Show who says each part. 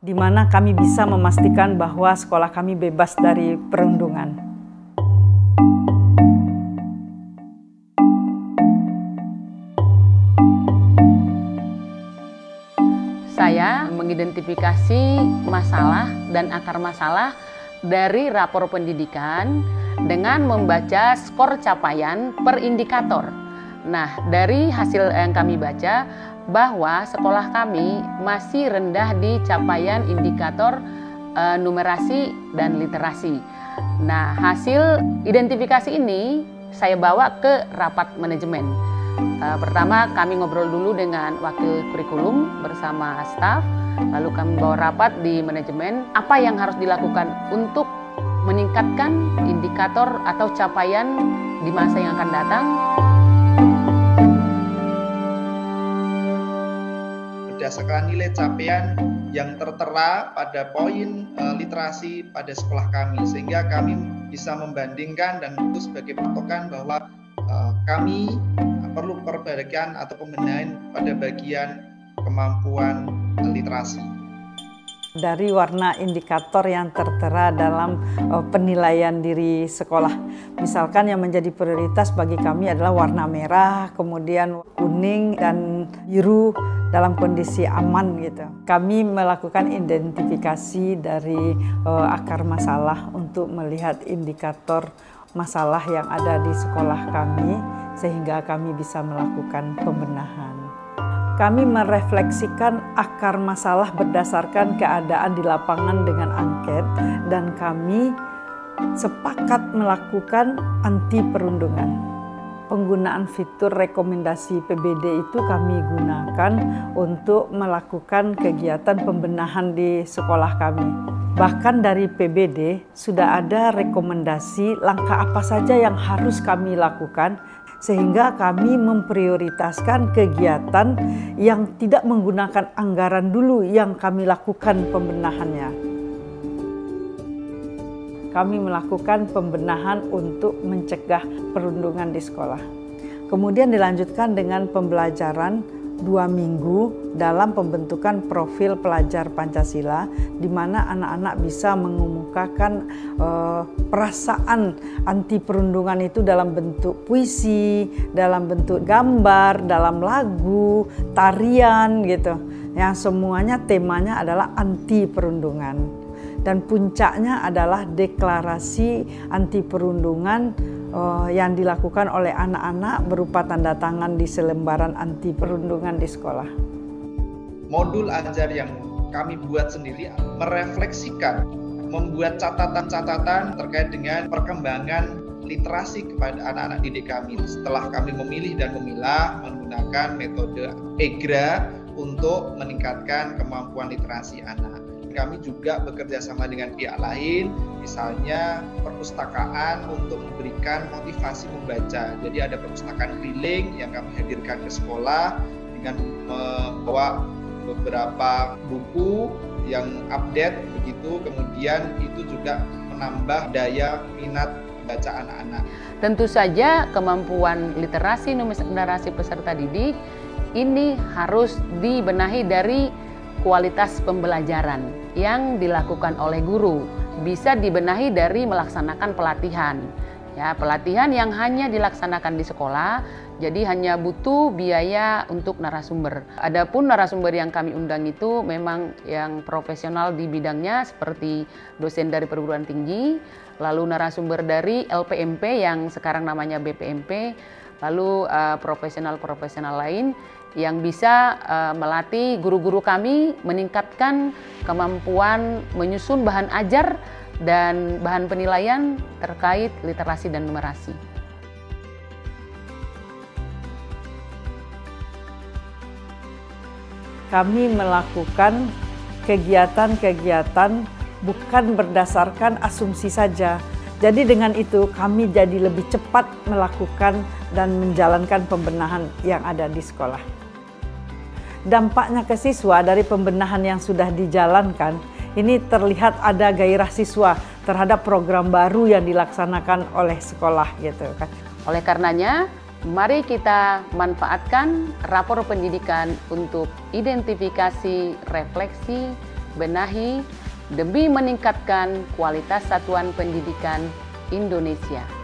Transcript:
Speaker 1: di mana kami bisa memastikan bahwa sekolah kami bebas dari perundungan.
Speaker 2: Saya mengidentifikasi masalah dan akar masalah dari rapor pendidikan dengan membaca skor capaian per indikator. Nah, dari hasil yang kami baca, bahwa sekolah kami masih rendah di capaian indikator numerasi dan literasi. Nah, hasil identifikasi ini saya bawa ke rapat manajemen. Pertama, kami ngobrol dulu dengan wakil kurikulum bersama staf, lalu kami bawa rapat di manajemen apa yang harus dilakukan untuk meningkatkan indikator atau capaian di masa yang akan datang.
Speaker 3: Berdasarkan nilai capaian yang tertera pada poin literasi pada sekolah kami, sehingga kami bisa membandingkan dan itu sebagai patokan bahwa kami perlu perbaikan atau pembenahan pada bagian kemampuan literasi.
Speaker 1: Dari warna indikator yang tertera dalam penilaian diri sekolah. Misalkan yang menjadi prioritas bagi kami adalah warna merah, kemudian kuning dan biru dalam kondisi aman gitu. Kami melakukan identifikasi dari akar masalah untuk melihat indikator masalah yang ada di sekolah kami sehingga kami bisa melakukan pembenahan. Kami merefleksikan akar masalah berdasarkan keadaan di lapangan dengan angket dan kami sepakat melakukan anti perundungan. Penggunaan fitur rekomendasi PBD itu kami gunakan untuk melakukan kegiatan pembenahan di sekolah kami. Bahkan dari PBD sudah ada rekomendasi langkah apa saja yang harus kami lakukan sehingga kami memprioritaskan kegiatan yang tidak menggunakan anggaran dulu yang kami lakukan pembenahannya. Kami melakukan pembenahan untuk mencegah perundungan di sekolah. Kemudian dilanjutkan dengan pembelajaran 2 minggu dalam pembentukan profil pelajar Pancasila, di mana anak-anak bisa mengemukakan perasaan anti perundungan itu dalam bentuk puisi, dalam bentuk gambar, dalam lagu, tarian gitu. Yang semuanya temanya adalah anti perundungan. Dan puncaknya adalah deklarasi anti perundungan yang dilakukan oleh anak-anak berupa tanda tangan di selembaran anti perundungan di sekolah.
Speaker 3: Modul ajar yang kami buat sendiri merefleksikan, membuat catatan-catatan terkait dengan perkembangan literasi kepada anak-anak didik kami. Setelah kami memilih dan memilah menggunakan metode EGRA untuk meningkatkan kemampuan literasi anak. Kami juga bekerja sama dengan pihak lain, misalnya perpustakaan untuk memberikan motivasi membaca. Jadi ada perpustakaan keliling yang kami hadirkan ke sekolah dengan membawa beberapa buku yang update begitu, kemudian itu juga menambah daya minat baca anak-anak.
Speaker 2: Tentu saja kemampuan literasi numerasi peserta didik ini harus dibenahi dari kualitas pembelajaran yang dilakukan oleh guru, bisa dibenahi dari melaksanakan pelatihan. Ya, pelatihan yang hanya dilaksanakan di sekolah, jadi hanya butuh biaya untuk narasumber. Adapun narasumber yang kami undang itu memang yang profesional di bidangnya seperti dosen dari perguruan tinggi, lalu narasumber dari LPMP yang sekarang namanya BPMP, lalu profesional-profesional lain yang bisa melatih guru-guru kami meningkatkan kemampuan menyusun bahan ajar dan bahan penilaian terkait literasi dan numerasi.
Speaker 1: Kami melakukan kegiatan-kegiatan bukan berdasarkan asumsi saja. Jadi dengan itu kami jadi lebih cepat melakukan dan menjalankan pembenahan yang ada di sekolah. Dampaknya ke siswa dari pembenahan yang sudah dijalankan, ini terlihat ada gairah siswa terhadap program baru yang dilaksanakan oleh sekolah gitu kan.
Speaker 2: Oleh karenanya, mari kita manfaatkan rapor pendidikan untuk identifikasi, refleksi, benahi demi meningkatkan kualitas satuan pendidikan Indonesia.